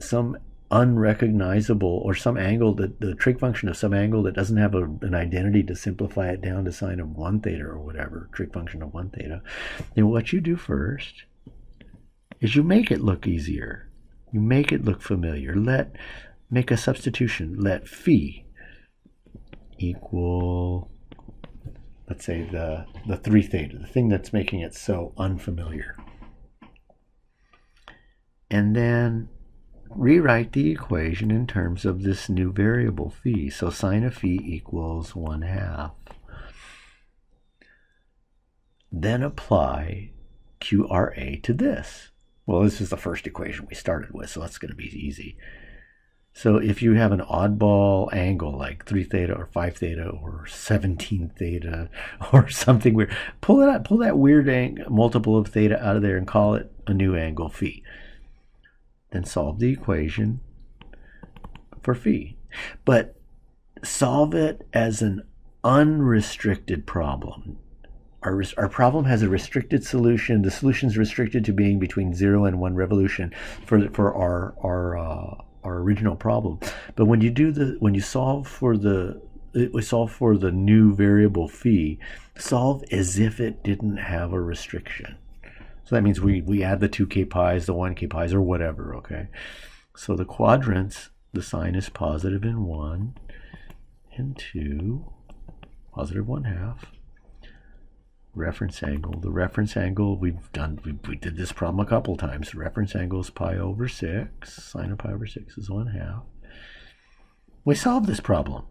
unrecognizable, or some angle, that the trig function of some angle that doesn't have an identity to simplify it down to sine of 1 theta or whatever, trig function of 1 theta, then what you do first is you make it look easier. You make it look familiar. Make a substitution. Let phi equal, let's say, the 3 theta, the thing that's making it so unfamiliar. And then rewrite the equation in terms of this new variable phi. So sine of phi equals 1/2. Then apply QRA to this. Well, this is the first equation we started with, so that's going to be easy. So if you have an oddball angle like 3 theta or 5 theta or 17 theta or something weird, pull that weird multiple of theta out of there and call it a new angle phi. Then solve the equation for phi. But solve it as an unrestricted problem. Our problem has a restricted solution. The solution is restricted to being between 0 and 1 revolution for our original problem. But when you solve for the new variable phi, solve as if it didn't have a restriction. So that means we add the 2k pi's, the 1k pi's, or whatever. Okay. So the quadrants, the sign is positive in 1 and 2, positive 1/2. Reference angle. The reference angle we did this problem a couple times. The reference angle is pi over 6. Sine of pi over 6 is 1/2. We solved this problem.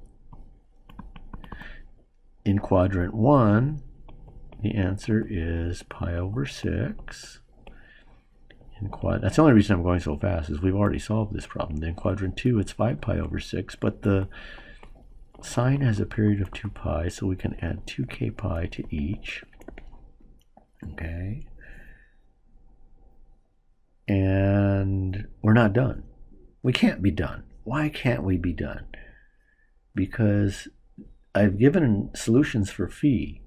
In quadrant 1, the answer is pi over 6. That's the only reason I'm going so fast, is we've already solved this problem. Then quadrant 2, it's 5 pi over 6, but the sine has a period of 2 pi, so we can add 2k pi to each. Okay. And we're not done. We can't be done. Why can't we be done? Because I've given solutions for phi,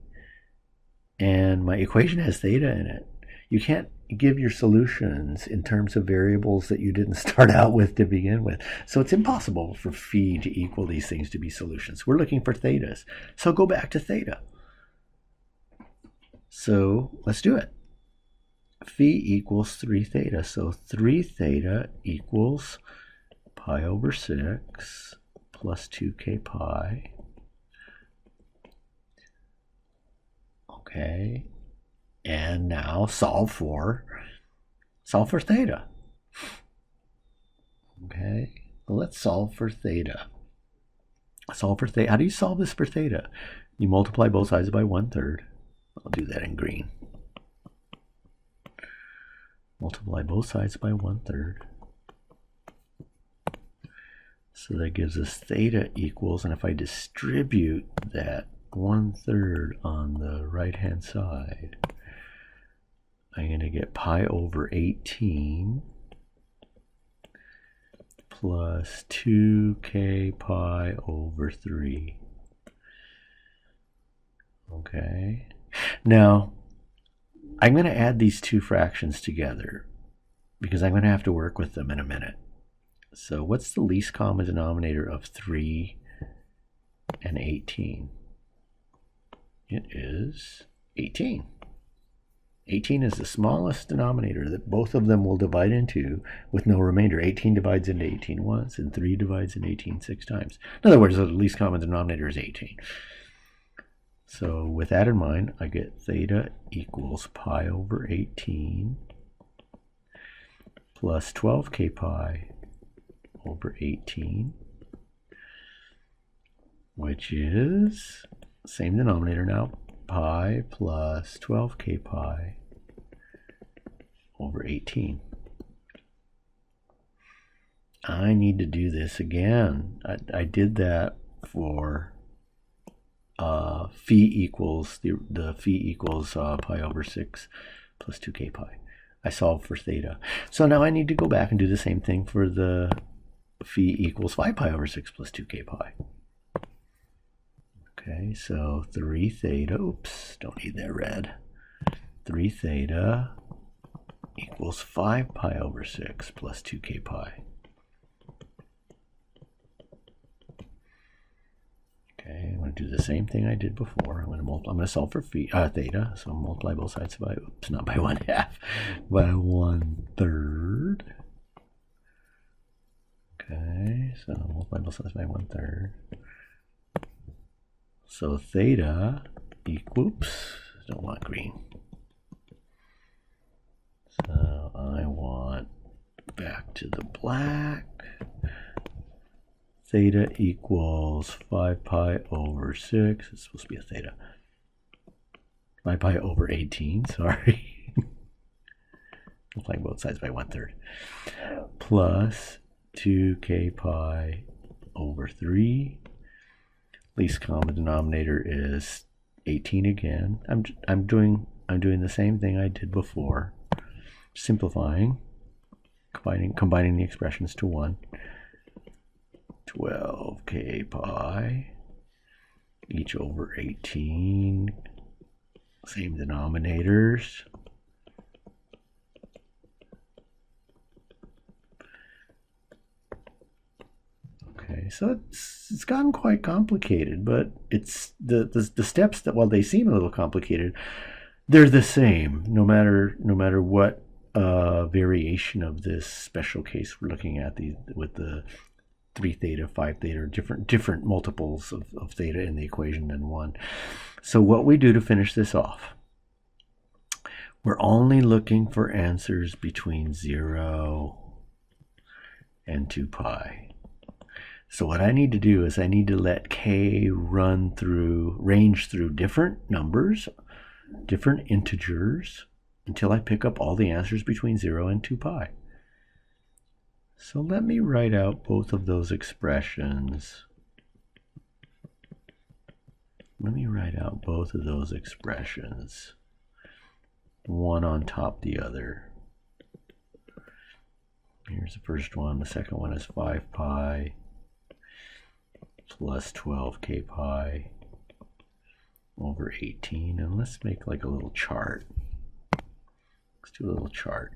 and my equation has theta in it. You can't give your solutions in terms of variables that you didn't start out with to begin with. So it's impossible for phi to equal these things to be solutions. We're looking for thetas. So go back to theta. So let's do it. Phi equals 3 theta. So 3 theta equals pi over 6 plus 2k pi. Okay. And now solve for theta. Okay. Well, let's solve for theta. Solve for theta. How do you solve this for theta? You multiply both sides by 1/3. I'll do that in green. Multiply both sides by 1/3. So that gives us theta equals, and if I distribute that 1/3 on the right hand side, I'm going to get pi over 18 plus 2k pi over 3. Okay. Now, I'm going to add these two fractions together because I'm going to have to work with them in a minute. So what's the least common denominator of 3 and 18? It is 18. 18 is the smallest denominator that both of them will divide into with no remainder. 18 divides into 18 once, and 3 divides into 18 6 times. In other words, the least common denominator is 18. So with that in mind, I get theta equals pi over 18 plus 12k pi over 18, which is same denominator now, pi plus 12k pi over 18. I need to do this again. I did that for phi equals the phi equals pi over 6 plus 2k pi. I solved for theta. So now I need to go back and do the same thing for the phi equals 5 pi over 6 plus 2k pi. Okay, so 3 theta, oops, don't need that red. 3 theta equals 5 pi over 6 plus 2k pi. Okay, I'm going to going to do the same thing I did before. I'm going to solve for theta. So multiply both sides by, oops, not by 1/2, by 1/3. Okay, so multiply both sides by 1/3. So theta equals, don't want green. So I want back to the black. Theta equals 5 pi over 6. It's supposed to be a theta. 5 pi over 18, sorry. Multiplying both sides by 1/3. Plus 2k pi over 3. Least common denominator is 18 again. I'm doing the same thing I did before. Simplifying, combining the expressions to 1. 12k pi each over 18. Same denominators. Okay, so it's gotten quite complicated, but it's the steps that, while they seem a little complicated, they're the same no matter what variation of this special case we're looking at, with the 3 theta, 5 theta, different multiples of theta in the equation than 1. So what we do to finish this off, we're only looking for answers between 0 and 2 pi. So what I need to do is I need to let k range through different numbers, different integers, until I pick up all the answers between 0 and 2 pi. So let me write out both of those expressions. One on top of the other. Here's the first one. The second one is 5 pi plus 12k pi over 18. And let's make like a little chart. Let's do a little chart.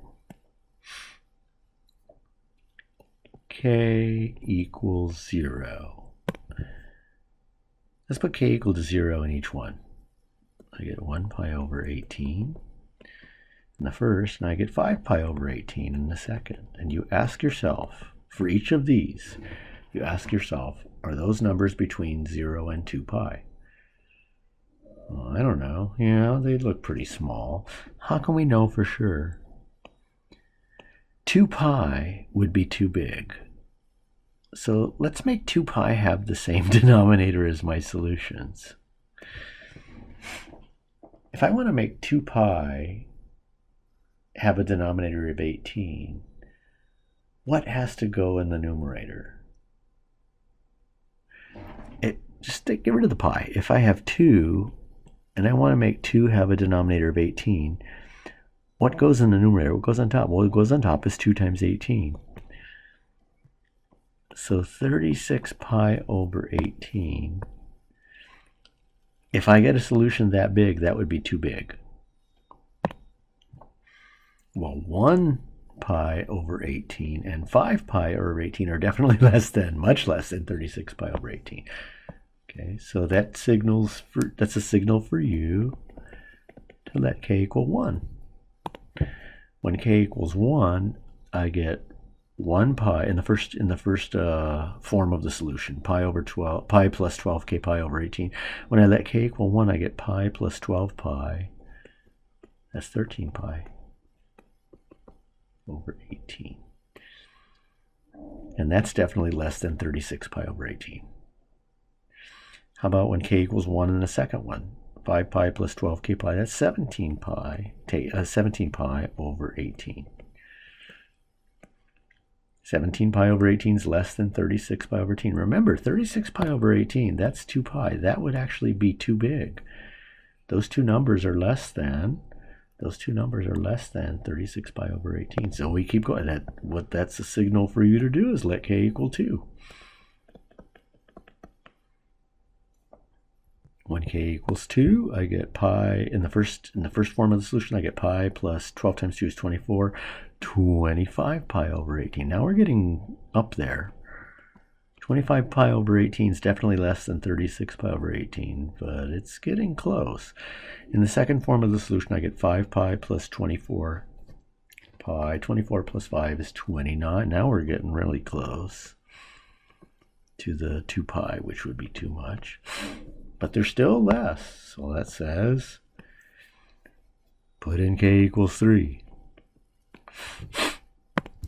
K equals 0. Let's put k equal to 0 in each one. I get 1 pi over 18 in the first, and I get 5 pi over 18 in the second. And you ask yourself, for each of these, you ask yourself, are those numbers between 0 and 2 pi? Well, I don't know. Yeah, they look pretty small. How can we know for sure? 2 pi would be too big. So let's make 2 pi have the same denominator as my solutions. If I want to make 2 pi have a denominator of 18, what has to go in the numerator? Just get rid of the pi. If I have 2 and I want to make 2 have a denominator of 18, what goes in the numerator? What goes on top? Well, what goes on top is 2 times 18. So 36 pi over 18. If I get a solution that big, that would be too big. Well, 1 pi over 18 and 5 pi over 18 are definitely much less than 36 pi over 18. Okay, so that's a signal for you to let k equal 1. When k equals 1, I get 1 pi in the first form of the solution, pi plus 12k pi over 18. When I let k equal 1, I get pi plus 12 pi. That's 13 pi over 18. And that's definitely less than 36 pi over 18. How about when k equals 1 in the second one? 5 pi plus 12k pi, that's 17 pi over 18. 17 pi over 18 is less than 36 pi over 18. Remember, 36 pi over 18, that's 2 pi. That would actually be too big. Those two numbers are less than 36 pi over 18. So we keep going. That's a signal for you to do is let k equal 2. When k equals 2, I get pi, in the first form of the solution, I get pi plus 12 times 2 is 24, 25 pi over 18. Now we're getting up there. 25 pi over 18 is definitely less than 36 pi over 18, but it's getting close. In the second form of the solution, I get 5 pi plus 24 pi. 24 plus 5 is 29. Now we're getting really close to the 2 pi, which would be too much. But they're still less. So that says, put in k equals 3.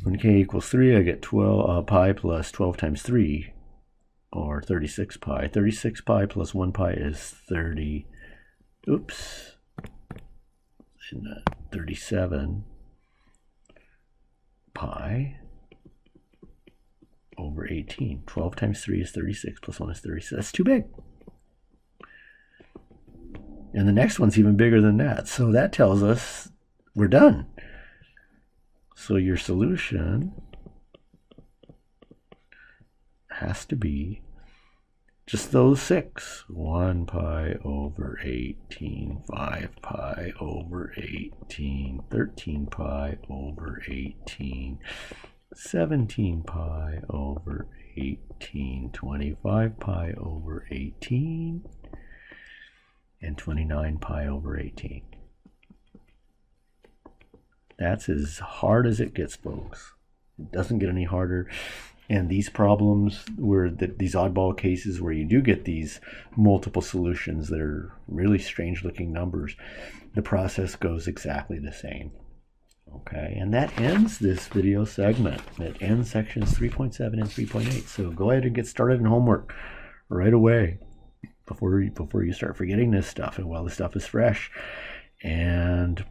When k equals 3, I get 12 pi plus 12 times 3, or 36 pi. 36 pi plus 1 pi is 30. Oops. 37 pi over 18. 12 times 3 is 36, plus 1 is 36. That's too big. And the next one's even bigger than that. So that tells us we're done. So your solution has to be just those 6. 1 pi over 18, 5 pi over 18, 13 pi over 18, 17 pi over 18, 25 pi over 18, and 29 pi over 18. That's as hard as it gets, folks. It doesn't get any harder. And these problems, these oddball cases where you do get these multiple solutions that are really strange looking numbers, the process goes exactly the same. Okay, and that ends this video segment. It ends sections 3.7 and 3.8. So go ahead and get started in homework right away before you start forgetting this stuff and while the stuff is fresh. And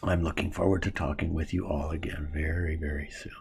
I'm looking forward to talking with you all again very, very soon.